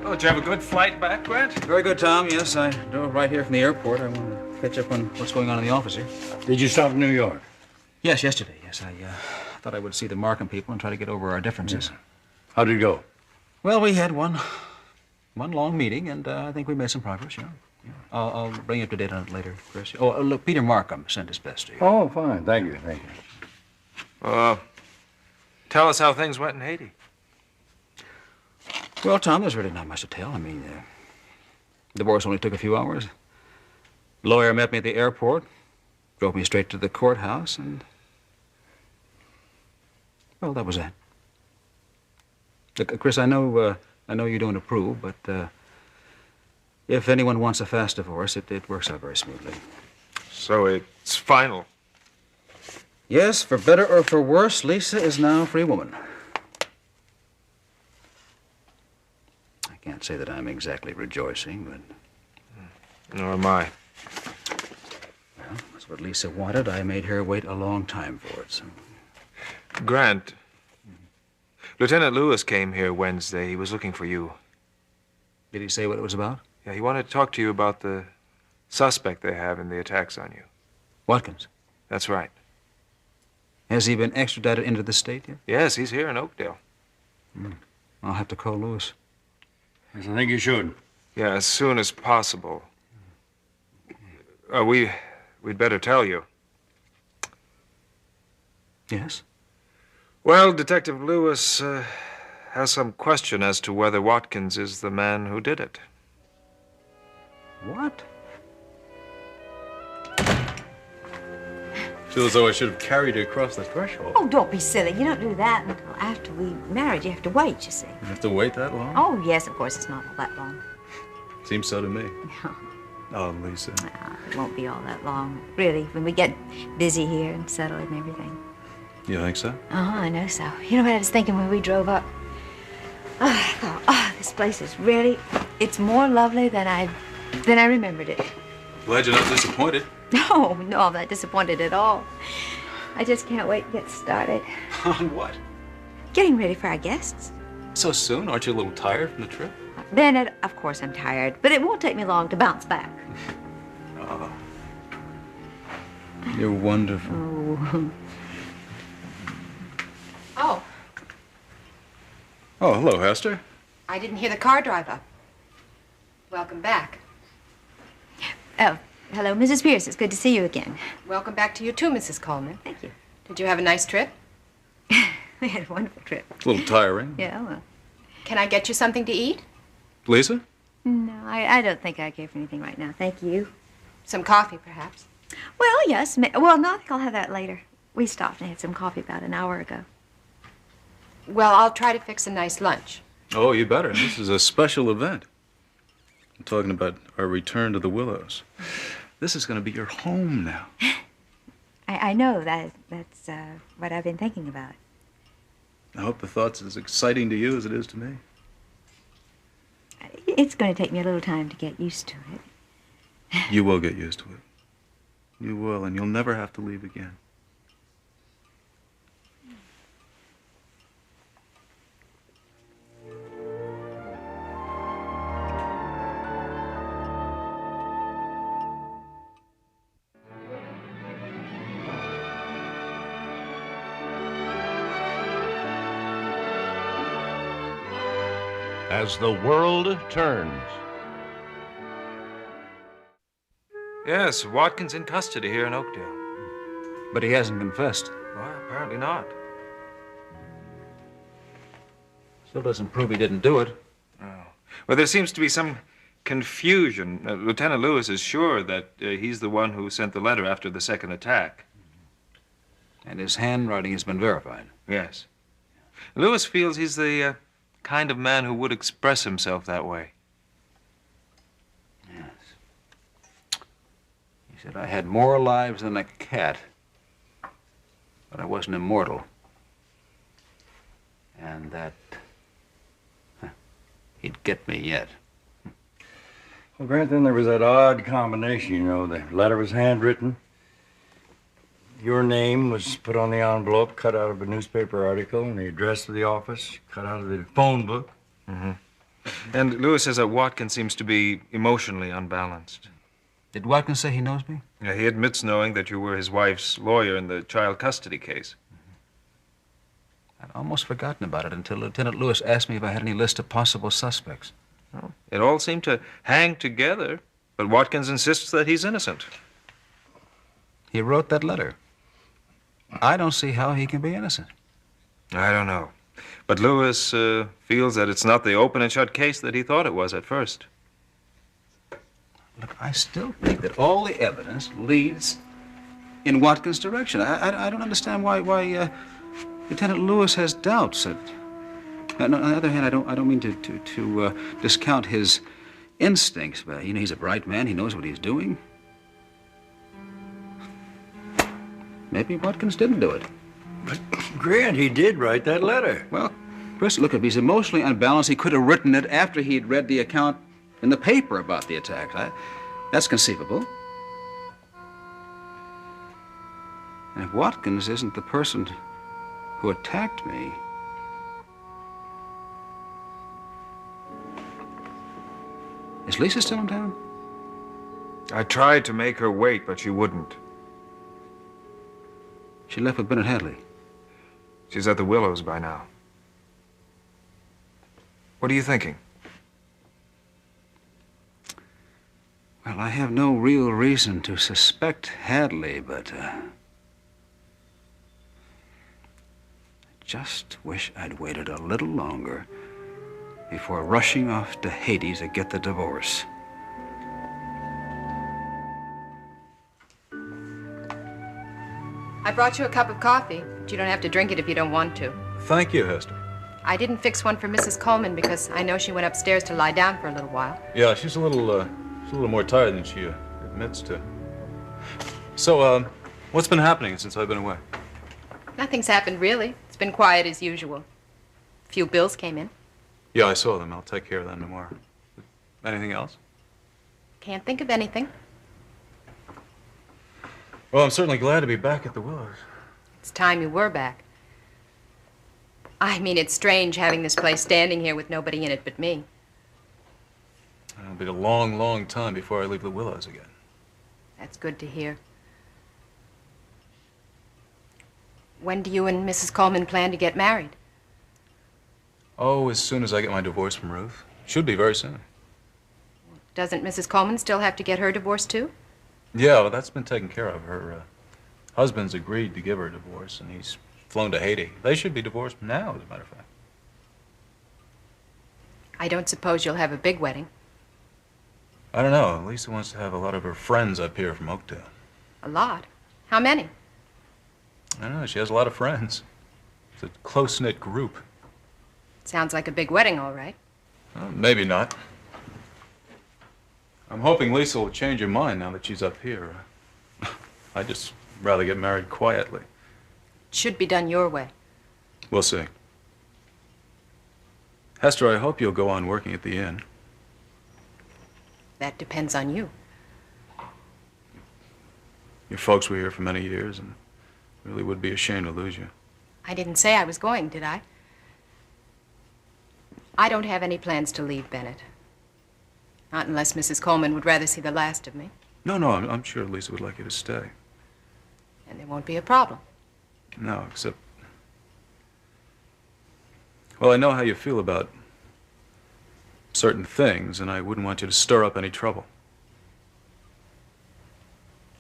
Oh, did you have a good flight back, Grant? Very good, Tom. Yes, I drove right here from the airport. I want to catch up on what's going on in the office here. Did you stop in New York? Yes, yesterday. Yes, I thought I would see the Markham people and try to get over our differences. Yeah. How did it go? Well, we had one long meeting, and I think we made some progress, yeah. I'll bring you up to date on it later, Chris. Oh, look, Peter Markham sent his best to you. Oh, fine. Thank you. Tell us how things went in Haiti. Well, Tom, there's really not much to tell. I mean, the divorce only took a few hours. The lawyer met me at the airport, drove me straight to the courthouse, and... well, that was that. Look, Chris, I know you don't approve, but if anyone wants a fast divorce, it works out very smoothly. So it's final? Yes, for better or for worse, Lisa is now a free woman. I can't say that I'm exactly rejoicing, but... Nor am I. Well, that's what Lisa wanted. I made her wait a long time for it, so... Grant, Lieutenant Lewis came here Wednesday. He was looking for you. Did he say what it was about? Yeah, he wanted to talk to you about the suspect they have in the attacks on you. Watkins? That's right. Has he been extradited into the state yet? Yes, he's here in Oakdale. I'll have to call Lewis. Yes, I think you should. Yeah, as soon as possible. We'd better tell you. Yes? Well, Detective Lewis has some question as to whether Watkins is the man who did it. What? Feel as though I should have carried you across the threshold. Oh, don't be silly. You don't do that until after we married. You have to wait, you see. You have to wait that long? Oh, yes, of course, it's not all that long. Seems so to me. Oh, Lisa. It won't be all that long, really, when we get busy here and settled and everything. You think so? I know so. You know what I was thinking when we drove up? I thought, this place is really, it's more lovely than I remembered it. Glad you're not disappointed. No, I'm not disappointed at all. I just can't wait to get started. On what? Getting ready for our guests. So soon? Aren't you a little tired from the trip? Bennett, of course I'm tired, but it won't take me long to bounce back. Oh. You're wonderful. Oh. Oh, Oh, hello, Hester. I didn't hear the car drive up. Welcome back. Oh, hello, Mrs. Pierce. It's good to see you again. Welcome back to you too, Mrs. Coleman. Thank you. Did you have a nice trip? We had a wonderful trip. It's a little tiring. Yeah, well. Can I get you something to eat? Lisa? No, I don't think I care for anything right now. Thank you. Some coffee, perhaps? Well, yes. Well, no, I think I'll have that later. We stopped and had some coffee about an hour ago. Well, I'll try to fix a nice lunch. Oh, you better. This is a special event. I'm talking about our return to the Willows. This is going to be your home now. I know that's what I've been thinking about. I hope the thought's as exciting to you as it is to me. It's going to take me a little time to get used to it. You will get used to it. You will, and you'll never have to leave again. As the world turns. Yes, Watkins in custody here in Oakdale. But he hasn't confessed. Well, apparently not. Still doesn't prove he didn't do it. Oh. Well, there seems to be some confusion. Lieutenant Lewis is sure that he's the one who sent the letter after the second attack. And his handwriting has been verified. Yes. Lewis feels he's the kind of man who would express himself that way. Yes. He said, I had more lives than a cat, but I wasn't immortal. And that he'd get me yet. Well, Grant, then there was that odd combination, you know. The letter was handwritten. your name was put on the envelope, cut out of a newspaper article, and the address of the office, cut out of the phone book. And Lewis says that Watkins seems to be emotionally unbalanced. Did Watkins say he knows me? Yeah, he admits knowing that you were his wife's lawyer in the child custody case. I'd almost forgotten about it until Lieutenant Lewis asked me if I had any list of possible suspects. Well, it all seemed to hang together, but Watkins insists that he's innocent. He wrote that letter. I don't see how he can be innocent. I don't know. But Lewis feels that it's not the open and shut case that he thought it was at first. Look, I still think that all the evidence leads in Watkins' direction. I don't understand why Lieutenant Lewis has doubts. On the other hand, I don't mean to discount his instincts, but he's a bright man. He knows what he's doing. Maybe Watkins didn't do it. But, Grant, he did write that letter. Well, Chris, look, if he's emotionally unbalanced, he could have written it after he'd read the account in the paper about the attack. That's conceivable. And if Watkins isn't the person who attacked me, is Lisa still in town? I tried to make her wait, but she wouldn't. She left with Bennett Hadley. She's at the Willows by now. What are you thinking? Well, I have no real reason to suspect Hadley, but I just wish I'd waited a little longer before rushing off to Hades to get the divorce. I brought you a cup of coffee, but you don't have to drink it if you don't want to. Thank you, Hester. I didn't fix one for Mrs. Coleman because I know she went upstairs to lie down for a little while. Yeah, she's a little more tired than she admits to. So, what's been happening since I've been away? Nothing's happened, really. It's been quiet as usual. A few bills came in. Yeah, I saw them. I'll take care of them tomorrow. Anything else? Can't think of anything. Well, I'm certainly glad to be back at the Willows. It's time you were back. I mean, it's strange having this place standing here with nobody in it but me. It'll be a long, long time before I leave the Willows again. That's good to hear. When do you and Mrs. Coleman plan to get married? Oh, as soon as I get my divorce from Ruth. Should be very soon. Doesn't Mrs. Coleman still have to get her divorce, too? Yeah, well, that's been taken care of. Her husband's agreed to give her a divorce, and he's flown to Haiti. They should be divorced now, as a matter of fact. I don't suppose you'll have a big wedding. I don't know. Lisa wants to have a lot of her friends up here from Oakdale. A lot. How many? I don't know. She has a lot of friends. It's a close-knit group. Sounds like a big wedding, all right. Well, maybe not. I'm hoping Lisa will change her mind now that she's up here. I'd just rather get married quietly. It should be done your way. We'll see. Hester, I hope you'll go on working at the inn. That depends on you. Your folks were here for many years, and really would be a shame to lose you. I didn't say I was going, did I? I don't have any plans to leave Bennett. Not unless Mrs. Coleman would rather see the last of me. No, I'm sure Lisa would like you to stay. And there won't be a problem. No, except... Well, I know how you feel about certain things, and I wouldn't want you to stir up any trouble.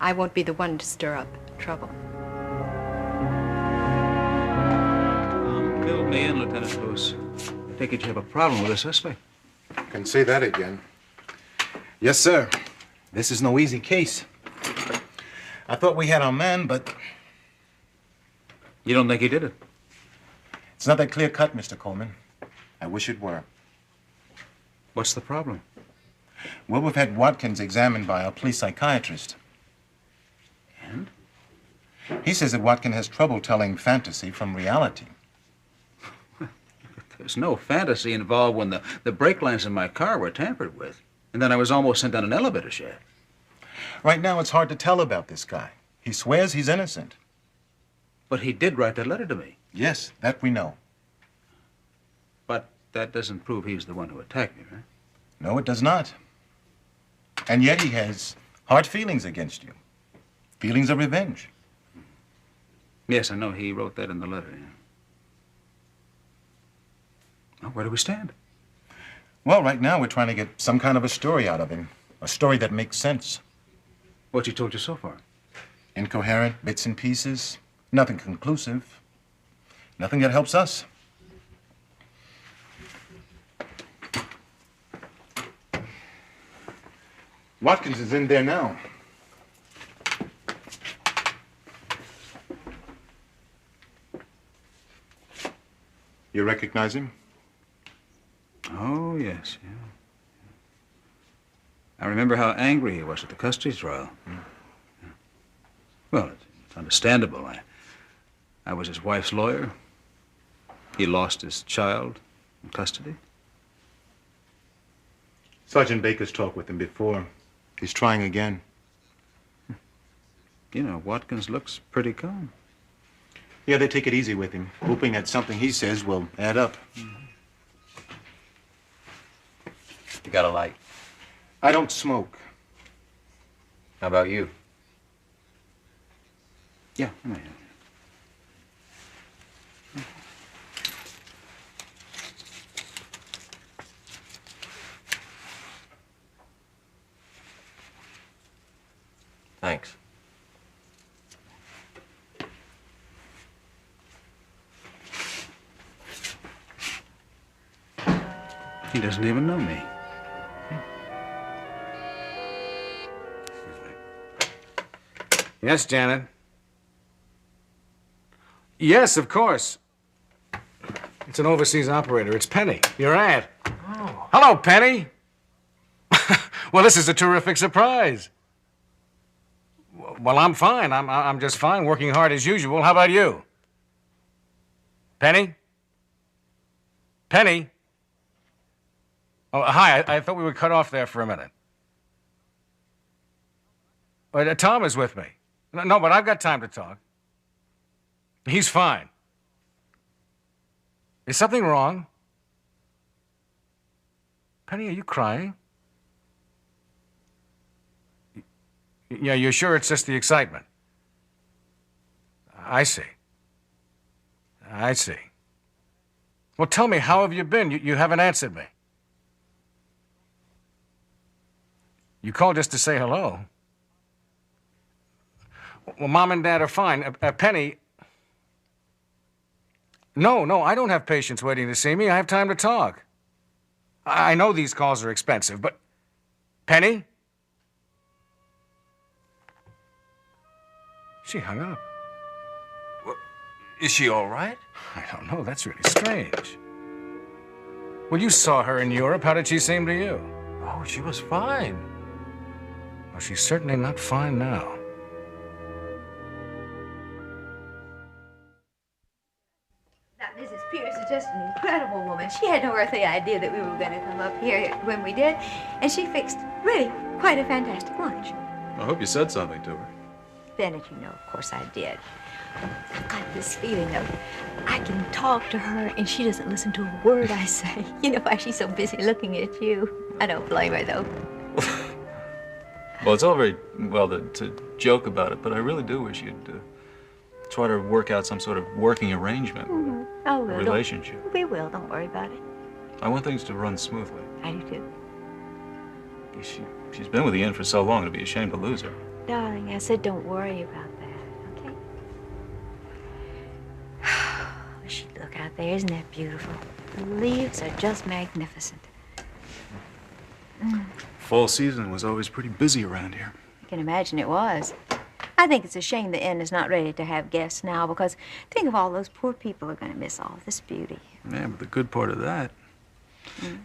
I won't be the one to stir up trouble. Fill me in, Lieutenant Lewis. I take it you have a problem with a suspect. Can say that again. Yes, sir. This is no easy case. I thought we had our man, but You don't think he did it? it's not that clear-cut, Mr. Coleman. I wish it were. What's the problem? Well, we've had Watkins examined by our police psychiatrist. And? He says that Watkins has trouble telling fantasy from reality. There's no fantasy involved when the brake lines in my car were tampered with. And then I was almost sent down an elevator shaft. Right now, it's hard to tell about this guy. He swears he's innocent. But he did write that letter to me. Yes, that we know. But that doesn't prove he's the one who attacked me, right? No, it does not. And yet he has hard feelings against you. Feelings of revenge. Yes, I know he wrote that in the letter, yeah. Well, where do we stand? Well, right now we're trying to get some kind of a story out of him. A story that makes sense. What's he told you so far? Incoherent, bits and pieces. Nothing conclusive. Nothing that helps us. Watkins is in there now. You recognize him? Oh, yes, yeah. I remember how angry he was at the custody trial. Yeah. Well, it's understandable. I was his wife's lawyer. He lost his child in custody. Sergeant Baker's talked with him before. He's trying again. You know, Watkins looks pretty calm. Yeah, they take it easy with him, hoping that something he says will add up. You got a light? I don't smoke. How about you? Yeah, come on. Thanks. He doesn't even know me. Yes, Janet. Yes, of course. It's an overseas operator. It's Penny, your aunt. Oh. Hello, Penny. Well, this is a terrific surprise. Well, I'm fine. I'm just fine, working hard as usual. How about you? Penny? Penny? Oh, hi. I thought we were cut off there for a minute. But Tom is with me. No, but I've got time to talk. He's fine. Is something wrong? Penny, are you crying? Yeah, you're sure it's just the excitement? I see. I see. Well, tell me, how have you been? You haven't answered me. You called just to say hello. Well, Mom and Dad are fine. Penny... No, I don't have patients waiting to see me. I have time to talk. I know these calls are expensive, but... Penny? She hung up. Well, is she all right? I don't know. That's really strange. Well, you saw her in Europe. How did she seem to you? Oh, she was fine. Well, she's certainly not fine now. That Mrs. Pierce is just an incredible woman. She had no earthly idea that we were going to come up here when we did, and she fixed really quite a fantastic lunch. I hope you said something to her. Bennett, you know, of course I did. I've got this feeling of I can talk to her and she doesn't listen to a word I say. You know why she's so busy looking at you. I don't blame her, though. Well, it's all very well to joke about it, but I really do wish you'd try to work out some sort of working arrangement with Oh, a well, relationship. We will. Don't worry about it. I want things to run smoothly. I do, too. She's been with the inn for so long, it'd be a shame to lose her. Darling, I said don't worry about that, okay? Look out there, isn't that beautiful? The leaves are just magnificent. Fall season was always pretty busy around here. I can imagine it was. I think it's a shame the inn is not ready to have guests now, because think of all those poor people who are going to miss all this beauty. Yeah, but the good part of that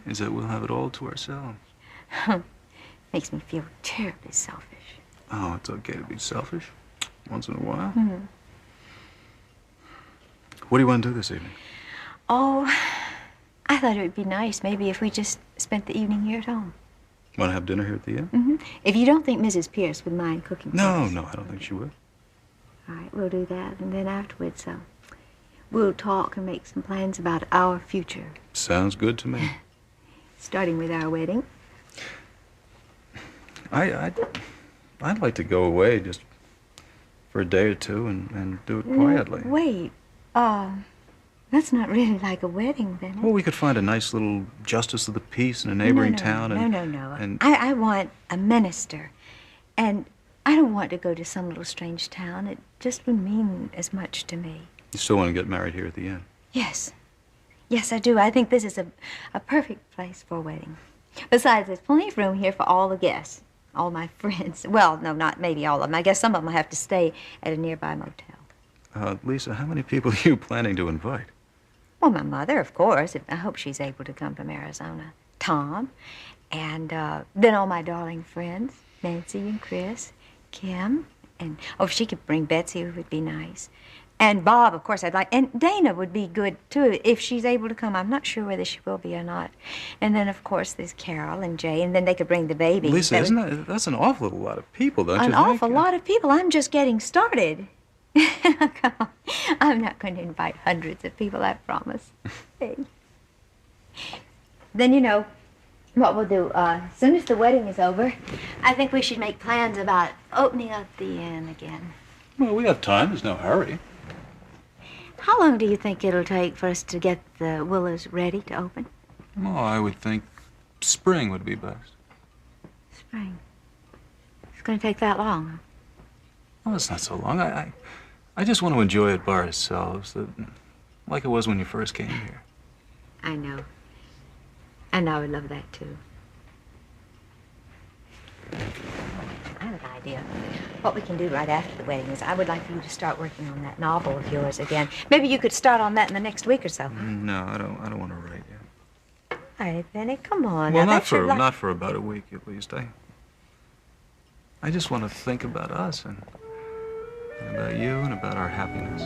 is that we'll have it all to ourselves. Makes me feel terribly selfish. Oh, it's okay to be selfish once in a while. What do you want to do this evening? Oh, I thought it would be nice maybe if we just spent the evening here at home. Want to have dinner here at the inn? If you don't think Mrs. Pierce would mind cooking for No, us. no, I don't think she would. All right, we'll do that. And then afterwards, we'll talk and make some plans about our future, Sounds good to me. starting with our wedding. I'd like to go away just for a day or two and do it quietly. Wait, that's not really like a wedding, then. Well, we could find a nice little justice of the peace in a neighboring town. And, No. And I want a minister. And I don't want to go to some little strange town. It just wouldn't mean as much to me. you still want to get married here at the inn? Yes. Yes, I do. I think this is a perfect place for a wedding. Besides, there's plenty of room here for all the guests, all my friends. Well, no, not maybe all of them. I guess some of them will have to stay at a nearby motel. Lisa, how many people are you planning to invite? Well, my mother, of course. I hope she's able to come from Arizona. Tom, and then all my darling friends, Nancy and Chris, Kim, and, oh, if she could bring Betsy, it would be nice. And Bob, of course, I'd like, and Dana would be good, too, if she's able to come. I'm not sure whether she will be or not. And then, of course, there's Carol and Jay, and then they could bring the baby. Lisa, that's an awful lot of people, don't you think? think? An awful lot of people. I'm just getting started. Come on. I'm not going to invite hundreds of people, I promise. Hey. Then, you know, what we'll do, as soon as the wedding is over, I think we should make plans about opening up the inn again. Well, we have time. There's no hurry. How long do you think it'll take for us to get the Willows ready to open? Oh, I would think spring would be best. Spring. It's going to take that long, huh? Oh, it's not so long. I just want to enjoy it by ourselves, like it was when you first came here. I know. And I would love that, too. I have an idea. What we can do right after the wedding is I would like for you to start working on that novel of yours again. Maybe you could start on that in the next week or so. No, I don't want to write yet. All right, Benny, come on. Well, now, not for about a week at least. I just want to think about us and about you and about our happiness.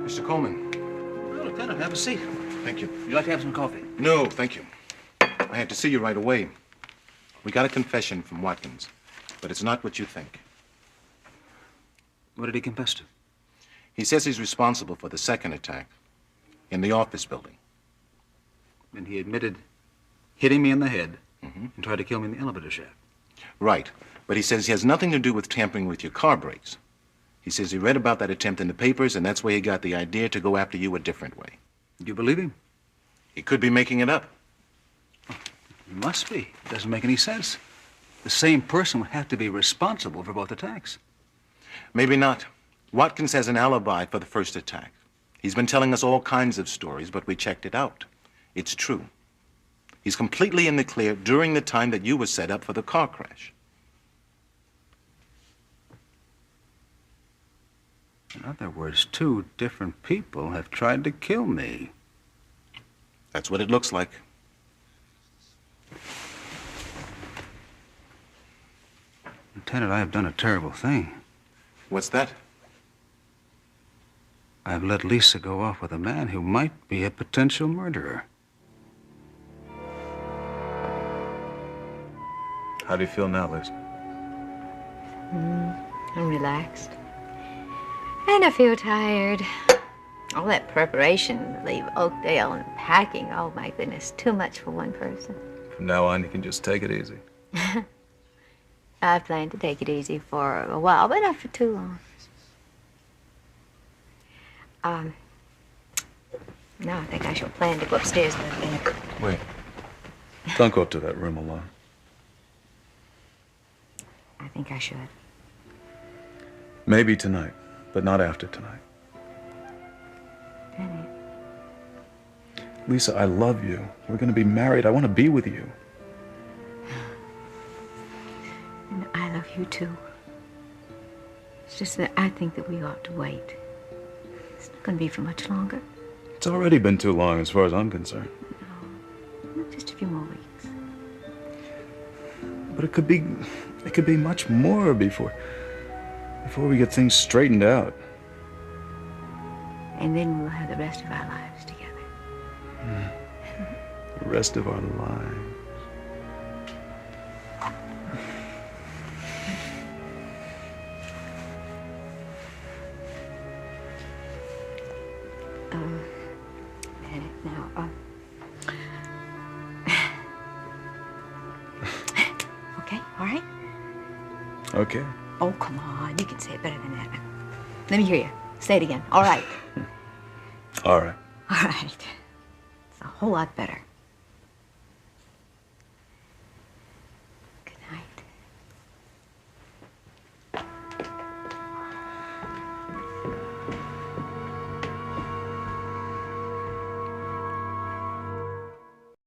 Mr. Coleman. Oh, Lieutenant, have a seat. Thank you. Would you like to have some coffee? No, thank you. I had to see you right away. We got a confession from Watkins, but it's not what you think. What did he confess to? He says he's responsible for the second attack in the office building. And he admitted hitting me in the head and tried to kill me in the elevator shaft. Right, but he says he has nothing to do with tampering with your car brakes. He says he read about that attempt in the papers, and that's where he got the idea to go after you a different way. Do you believe him? He could be making it up. He must be. It doesn't make any sense. The same person would have to be responsible for both attacks. Maybe not. Watkins has an alibi for the first attack. He's been telling us all kinds of stories, but we checked it out. It's true. He's completely in the clear during the time that you were set up for the car crash. In other words, two different people have tried to kill me. That's what it looks like. Lieutenant, I have done a terrible thing. What's that? I've let Lisa go off with a man who might be a potential murderer. How do you feel now, Liz? I'm relaxed. And I feel tired. All that preparation to leave Oakdale and packing, oh my goodness, too much for one person. From now on, you can just take it easy. I plan to take it easy for a while, but not for too long. Now I think I shall plan to go upstairs with a bit. Wait. Don't go up to that room alone. I think I should. Maybe tonight, but not after tonight. Benny. Lisa, I love you. We're going to be married. I want to be with you. And I love you too. It's just that I think that we ought to wait. It's not going to be for much longer. It's already been too long as far as I'm concerned. No, just a few more weeks. But it could be much more before we get things straightened out. And then we'll have the rest of our lives together. the rest of our lives. Now, okay, all right? Okay. Oh, come on. You can say it better than that. Let me hear you. Say it again. All right. All right. All right. It's a whole lot better.